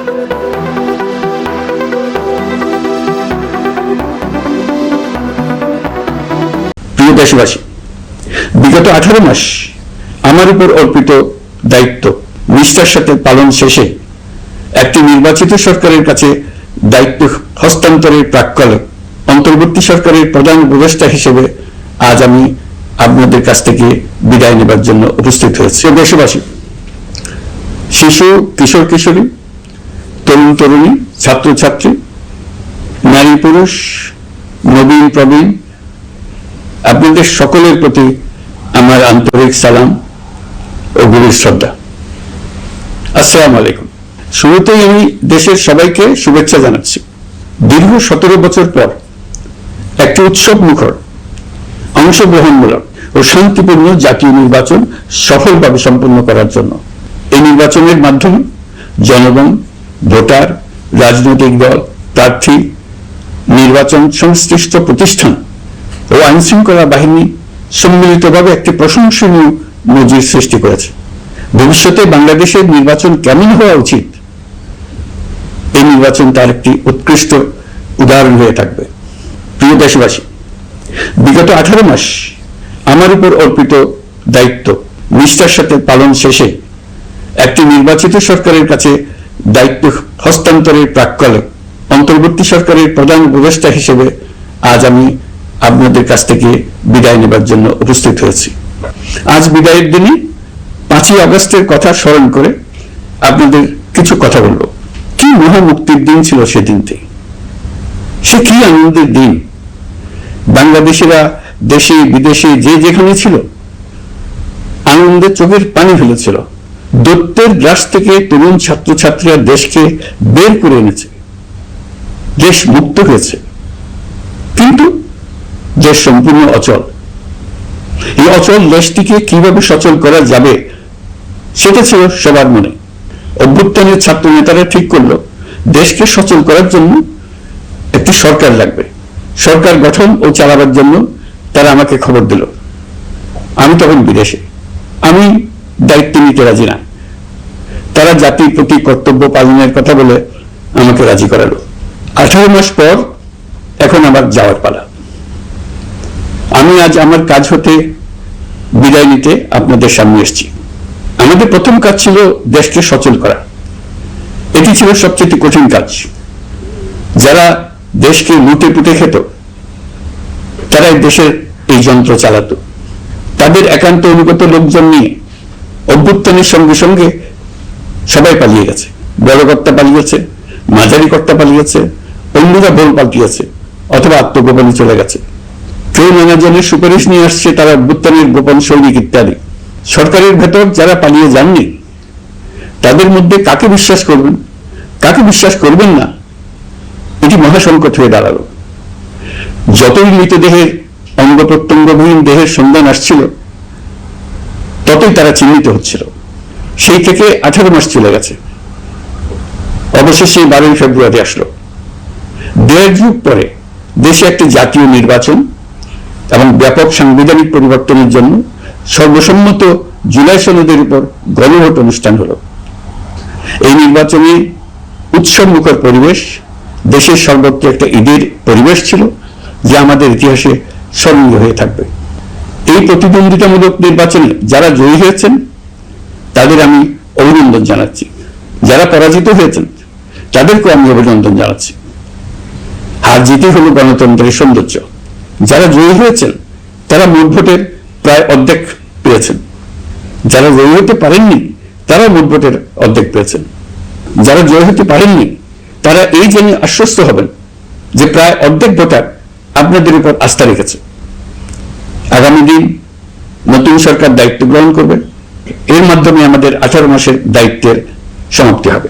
প্রিয় দেশবাসী, বিগত 18 মাস আমার উপর অর্পিত দায়িত্ব নিষ্ঠার সাথে পালন শেষে একটি নির্বাচিত সরকারের কাছে দায়িত্ব হস্তান্তরের প্রাক্কালে অন্তর্বর্তী সরকারের প্রধান উপদেষ্টা হিসেবে আজ আমি আপনাদের কাছ থেকে বিদায় নেবার জন্য উপস্থিত হয়েছি। দেশবাসী, শিশু, কিশোর কিশোরী, তরুণ তরুণী, ছাত্রছাত্রী, নারী পুরুষ, নবীন প্রবীণ, আপনাদের সকলের প্রতি আমার আন্তরিক সালাম ও গভীর শ্রদ্ধা। আসসালামু আলাইকুম। শুরুতেই আমি দেশের সবাইকে শুভেচ্ছা জানাচ্ছি। দীর্ঘ 17 বছর পর একটি উৎসব মুখর, অংশগ্রহণমূলক ও শান্তিপূর্ণ জাতীয় নির্বাচন সফলভাবে সম্পন্ন করার জন্য এই নির্বাচনের মাধ্যমে জনগণ, ভোটার, রাজনৈতিক দল, প্রার্থী, নির্বাচন সংশ্লিষ্ট প্রতিষ্ঠান ও আইনশৃঙ্খলা বাহিনী সম্মিলিতভাবে একটি প্রশংসনীয় নজির সৃষ্টি করেছে। ভবিষ্যতে বাংলাদেশের নির্বাচন কেমন হওয়া উচিত, এই নির্বাচন তার একটি উৎকৃষ্ট উদাহরণ হয়ে থাকবে। প্রিয় দেশবাসী, বিগত 18 মাস আমার উপর অর্পিত দায়িত্ব নিষ্ঠার সাথে পালন শেষে একটি নির্বাচিত সরকারের কাছে দায়িত্ব হস্তান্তরের প্রাক্কালে অন্তর্বর্তী সরকারের প্রধান উপদেষ্টা হিসেবে আজ আমি আপনাদের কাছ থেকে বিদায় নেবার জন্য উপস্থিত হয়েছি। আজ বিদায়ের দিনে 5ই আগস্টের কথা স্মরণ করে আপনাদের কিছু কথা বলব। কি মহা মুক্তির দিন ছিল সেদিনতে, সে কি আনন্দের দিন। বাংলাদেশিরা দেশে বিদেশে যে যেখানে ছিল আনন্দে চোখের পানি ফেলেছিল। দৈত্যের গ্রাস থেকে তরুণ ছাত্রছাত্রীরা দেশকে বের করে এনেছে, দেশ মুক্ত হয়েছে। কিন্তু দেশ সম্পূর্ণ অচল। এই অচল দেশটিকে কিভাবে সচল করা যাবে সেটা ছিল সবার মনে। অভ্যুত্থানের ছাত্র নেতারা ঠিক করলো দেশকে সচল করার জন্য একটি সরকার লাগবে। সরকার গঠন ও চালাবার জন্য তারা আমাকে খবর দিল। আমি তখন বিদেশে, আমি দায়িত্ব নিতে রাজি না। তারা জাতির প্রতি কর্তব্য পালনের কথা বলে আমাকে রাজি করালো। 18 মাস পর এখন আবার যাওয়ার পালা। আমি আজ আমার কাজ হতে বিদায় নিতে আপনাদের সামনে এসেছি। আমাদের প্রথম কাজ ছিল দেশকে সচল করা। এটি ছিল সবচেয়ে কঠিন কাজ। যারা দেশকে লুটে পুটে খেত তারাই দেশের এই যন্ত্র চালাতো। তাদের একান্ত অনুগত লোকজন নিয়ে অভ্যুত্থানের সঙ্গে সঙ্গে সবাই পালিয়ে গেছে। বড় কর্তা পালিয়েছে, মাঝারি কর্তা পালিয়েছে, অন্যরা ভোল পাল্টিয়েছে অথবা আত্মগোপনে চলে গেছে। কেউ নানা জনের সুপারিশ নিয়ে আসছে, তারা অভ্যুত্থানের গোপন সৈনিক ইত্যাদি। সরকারের ভেতর যারা পালিয়ে যাননি তাদের মধ্যে কাকে বিশ্বাস করবেন, কাকে বিশ্বাস করবেন না, এটি মহাসংকট হয়ে দাঁড়ালো। যতই মৃতদেহের অঙ্গ প্রত্যঙ্গবিহীন দেহের সন্ধান আসছিল ততই তারা চিহ্নিত হচ্ছিল। সেই থেকে 18 মাস চলে গেছে। অবশেষে 12ই ফেব্রুয়ারি আসলো। 1.5 যুগ পরে দেশে একটি জাতীয় নির্বাচন এবং ব্যাপক সাংবিধানিক পরিবর্তনের জন্য সর্বসম্মত জুলাই সনদের উপর গণভোট অনুষ্ঠান হলো। এই নির্বাচনে উৎসব মুখর পরিবেশ, দেশের সর্বত্র একটা ঈদের পরিবেশ ছিল যা আমাদের ইতিহাসে স্মরণীয় হয়ে থাকবে। এই প্রতিদ্বন্দ্বিতামূলক নির্বাচনে যারা জয়ী হয়েছেন তাদের আমি অভিনন্দন জানাচ্ছি। যারা পরাজিত হয়েছেন তাদেরকেও আমি অভিনন্দন জানাচ্ছি। হার জিতই হলো গণতন্ত্রের সৌন্দর্য। যারা জয়ী হয়েছেন তারা মোট ভোটের প্রায় অর্ধেক পেয়েছেন। যারা জয়ী হতে পারেননি তারা মোট ভোটের অর্ধেক পেয়েছেন। যারা জয়ী হতে পারেননি তারা এই জেনে আশ্বস্ত হবেন যে প্রায় অর্ধেক ভোটার আপনাদের উপর আস্থা রেখেছে। আগামী দিন নতুন সরকার দায়িত্ব গ্রহণ করবে। এর মাধ্যমে আমাদের 18 মাসের দায়িত্বের সমাপ্তি হবে।